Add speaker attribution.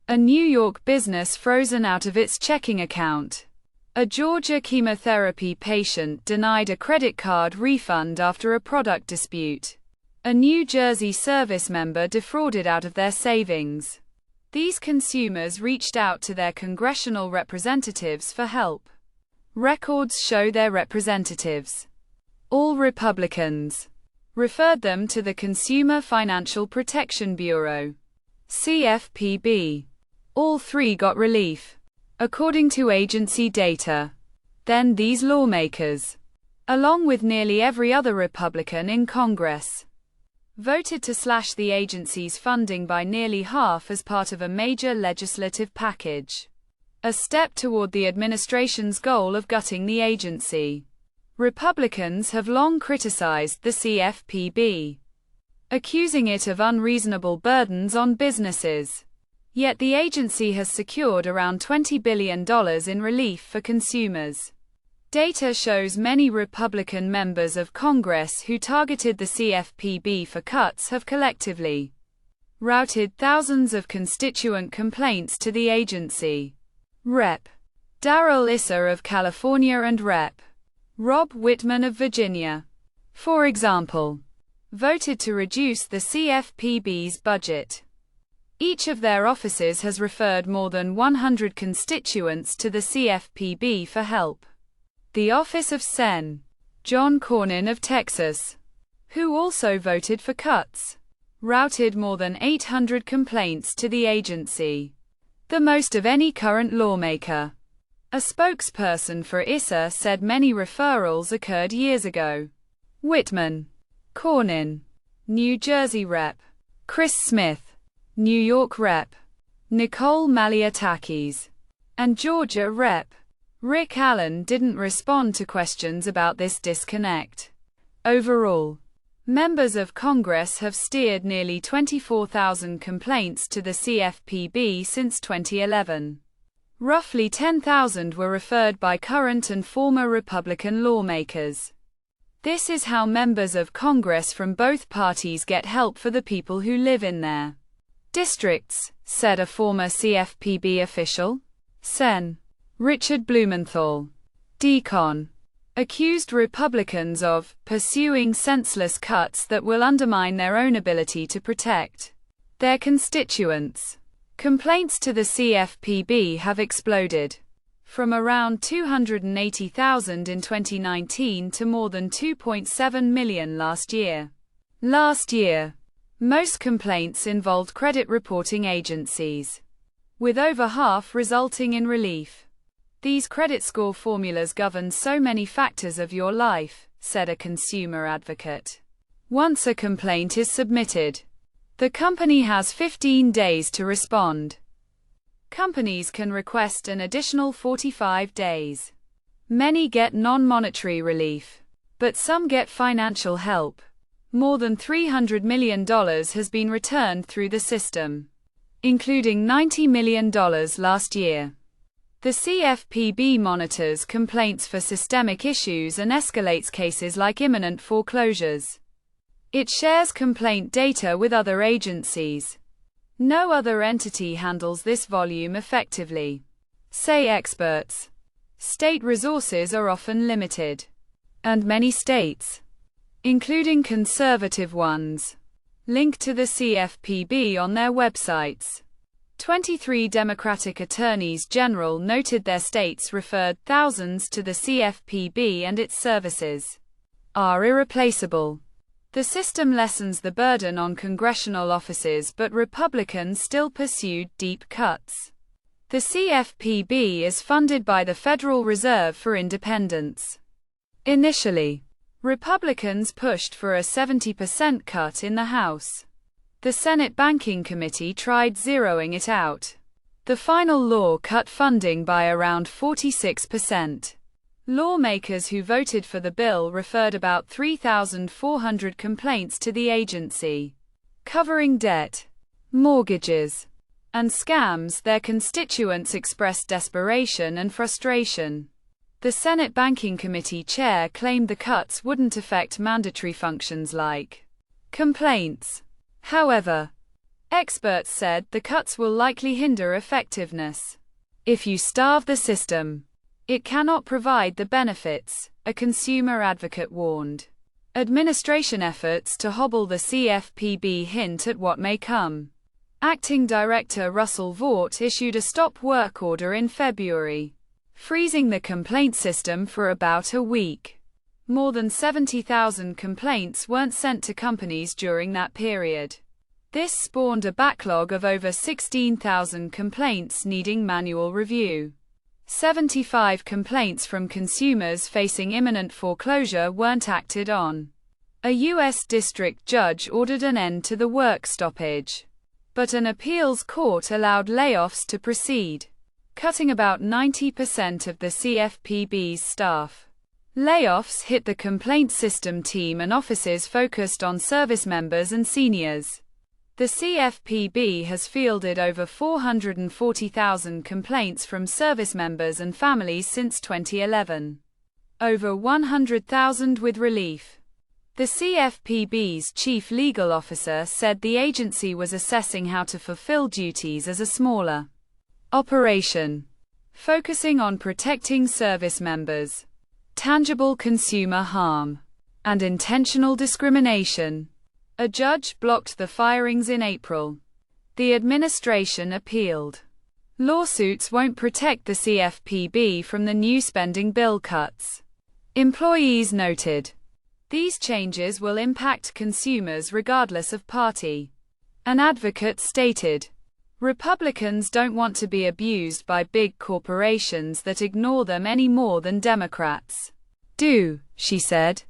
Speaker 1: A New York business frozen out of its checking account. A Georgia chemotherapy patient denied a credit card refund after a product dispute. A New Jersey service member defrauded out of their savings. These consumers reached out to their congressional representatives for help. Records show their representatives, all Republicans, referred them to the Consumer Financial Protection Bureau, CFPB. All three got relief, according to agency data. Then these lawmakers, along with nearly every other Republican in Congress, voted to slash the agency's funding by nearly half as part of a major legislative package. A step toward the administration's goal of gutting the agency. Republicans have long criticized the CFPB, accusing it of unreasonable burdens on businesses. Yet the agency has secured around $20 billion in relief for consumers. Data shows many Republican members of Congress who targeted the CFPB for cuts have collectively routed thousands of constituent complaints to the agency. Rep. Darrell Issa of California and Rep. Rob Wittman of Virginia, for example, voted to reduce the CFPB's budget. Each of their offices has referred more than 100 constituents to the CFPB for help. The office of Sen. John Cornyn of Texas, who also voted for cuts, routed more than 800 complaints to the agency, the most of any current lawmaker. A spokesperson for Issa said many referrals occurred years ago. Wittman, Cornyn, New Jersey Rep. Chris Smith, New York Rep. Nicole Malliotakis, and Georgia Rep. Rick Allen didn't respond to questions about this disconnect. Overall, members of Congress have steered nearly 24,000 complaints to the CFPB since 2011. Roughly 10,000 were referred by current and former Republican lawmakers. This is how members of Congress from both parties get help for the people who live in their districts, said a former CFPB official. Sen. Richard Blumenthal, Decon, accused Republicans of pursuing senseless cuts that will undermine their own ability to protect their constituents. Complaints to the CFPB have exploded, from around 280,000 in 2019 to more than 2.7 million last year. Most complaints involved credit reporting agencies, with over half resulting in relief. These credit score formulas govern so many factors of your life, said a consumer advocate. Once a complaint is submitted, the company has 15 days to respond. Companies can request an additional 45 days. Many get non-monetary relief, but some get financial help. More than $300 million has been returned through the system, including $90 million last year. The CFPB monitors complaints for systemic issues and escalates cases like imminent foreclosures. It shares complaint data with other agencies. No other entity handles this volume effectively, say experts. State resources are often limited, and many states, including conservative ones, link to the CFPB on their websites. 23 Democratic attorneys general noted their states referred thousands to the CFPB and its services are irreplaceable. The system lessens the burden on congressional offices, but Republicans still pursued deep cuts. The CFPB is funded by the Federal Reserve for Independence. Initially, Republicans pushed for a 70% cut in the House. The Senate Banking Committee tried zeroing it out. The final law cut funding by around 46%. Lawmakers who voted for the bill referred about 3,400 complaints to the agency, covering debt, mortgages, and scams. Their constituents expressed desperation and frustration. The Senate Banking Committee chair claimed the cuts wouldn't affect mandatory functions like complaints. However, Experts said the cuts will likely hinder effectiveness. If you starve the system, it cannot provide the benefits, a consumer advocate warned. Administration efforts to hobble the CFPB hint at what may come. Acting Director Russell Vought issued a stop work order in February, freezing the complaint system for about a week. More than 70,000 complaints weren't sent to companies during that period. This spawned a backlog of over 16,000 complaints needing manual review. 75 complaints from consumers facing imminent foreclosure weren't acted on. A U.S. district judge ordered an end to the work stoppage, but an appeals court allowed layoffs to proceed, cutting about 90% of the CFPB's staff. Layoffs hit the complaint system team and offices focused on service members and seniors. The CFPB has fielded over 440,000 complaints from service members and families since 2011. Over 100,000 with relief. The CFPB's chief legal officer said the agency was assessing how to fulfill duties as a smaller operation, focusing on protecting service members, tangible consumer harm, and intentional discrimination. A judge blocked the firings in April. The administration appealed. Lawsuits won't protect the CFPB from the new spending bill cuts, employees noted. These changes will impact consumers regardless of party. An advocate stated, Republicans don't want to be abused by big corporations that ignore them any more than Democrats do, she said.